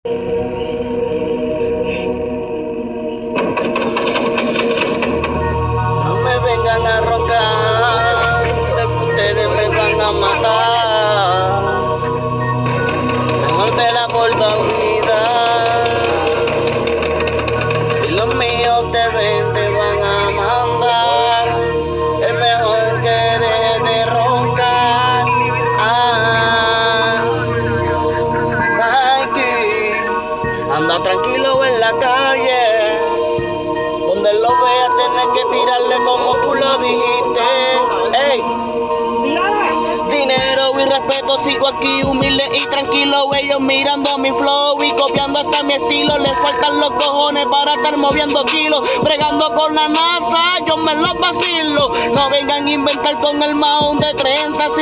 No me vengan a roncar de que ustedes me van a matar. Mejor vela por la vida. Si los míos te ven, te van a mandar. Es mejor que dejes de roncar. Anda tranquilo en la calle. Donde lo veas tienes que tirarle como tú lo dijiste. Ey. Dinero y respeto, sigo aquí humilde y tranquilo. Ellos mirando mi flow y copiando hasta mi estilo. Les faltan los cojones para estar moviendo kilos. Bregando con la NASA, yo me los vacilo. No vengan a inventar con el maón de 30.